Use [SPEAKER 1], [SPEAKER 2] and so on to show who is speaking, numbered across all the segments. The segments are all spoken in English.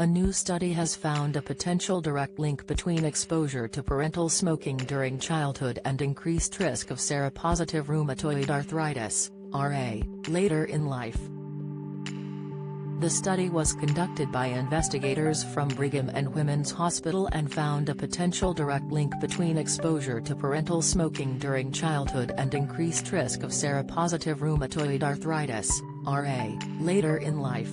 [SPEAKER 1] A new study has found a potential direct link between exposure to parental smoking during childhood and increased risk of seropositive rheumatoid arthritis, RA, later in life. The study was conducted by investigators from Brigham and Women's Hospital and found a potential direct link between exposure to parental smoking during childhood and increased risk of seropositive rheumatoid arthritis, RA, later in life.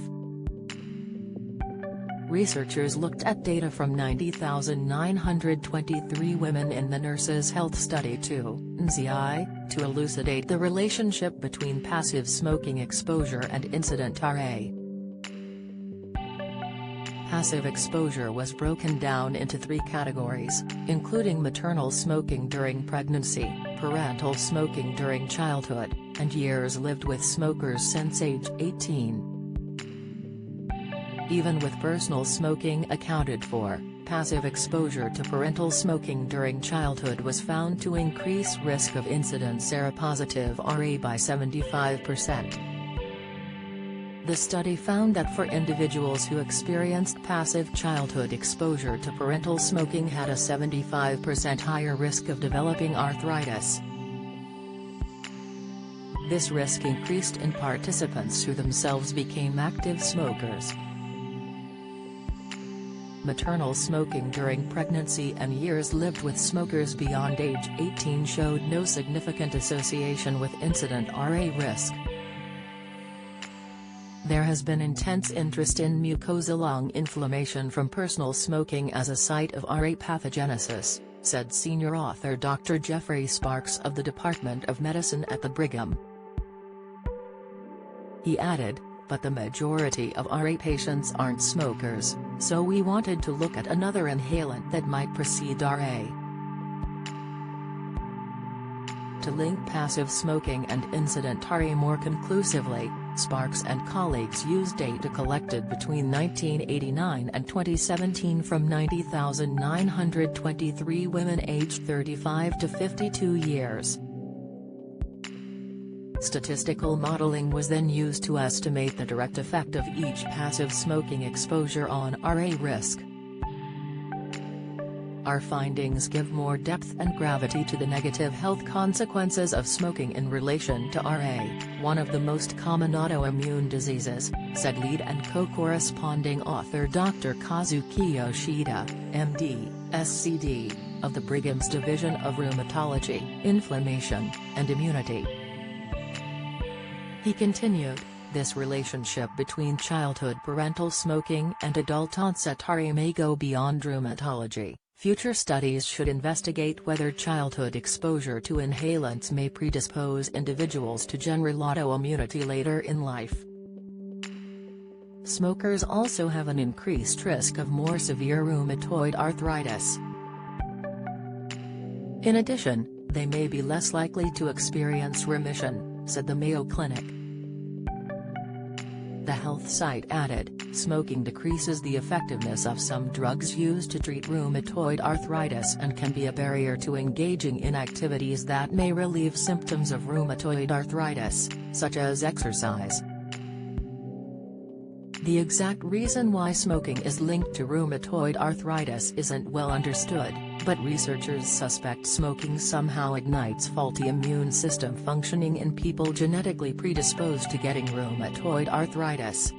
[SPEAKER 1] Researchers looked at data from 90,923 women in the Nurses' Health Study 2, NCI, to elucidate the relationship between passive smoking exposure and incident RA. Passive exposure was broken down into 3 categories, including maternal smoking during pregnancy, parental smoking during childhood, and years lived with smokers since age 18. Even with personal smoking accounted for, passive exposure to parental smoking during childhood was found to increase risk of incident seropositive RA by 75%. The study found that for individuals who experienced passive childhood exposure to parental smoking had a 75% higher risk of developing arthritis. This risk increased in participants who themselves became active smokers. Maternal smoking during pregnancy and years lived with smokers beyond age 18 showed no significant association with incident RA risk. There has been intense interest in mucosal lung inflammation from personal smoking as a site of RA pathogenesis, said senior author Dr. Jeffrey Sparks of the Department of Medicine at the Brigham. He added, "But the majority of RA patients aren't smokers, so we wanted to look at another inhalant that might precede RA." To link passive smoking and incident RA more conclusively, Sparks and colleagues used data collected between 1989 and 2017 from 90,923 women aged 35 to 52 years. Statistical modeling was then used to estimate the direct effect of each passive smoking exposure on RA risk. Our findings give more depth and gravity to the negative health consequences of smoking in relation to RA, one of the most common autoimmune diseases, said lead and co-corresponding author Dr. Kazuki Yoshida, MD, SCD, of the Brigham's Division of Rheumatology, Inflammation, and Immunity. He continued, "This relationship between childhood parental smoking and adult-onset RA may go beyond rheumatology. Future studies should investigate whether childhood exposure to inhalants may predispose individuals to general autoimmunity later in life." Smokers also have an increased risk of more severe rheumatoid arthritis. In addition, they may be less likely to experience remission, said the Mayo Clinic. The health site added, "Smoking decreases the effectiveness of some drugs used to treat rheumatoid arthritis and can be a barrier to engaging in activities that may relieve symptoms of rheumatoid arthritis, such as exercise." The exact reason why smoking is linked to rheumatoid arthritis isn't well understood, but researchers suspect smoking somehow ignites faulty immune system functioning in people genetically predisposed to getting rheumatoid arthritis.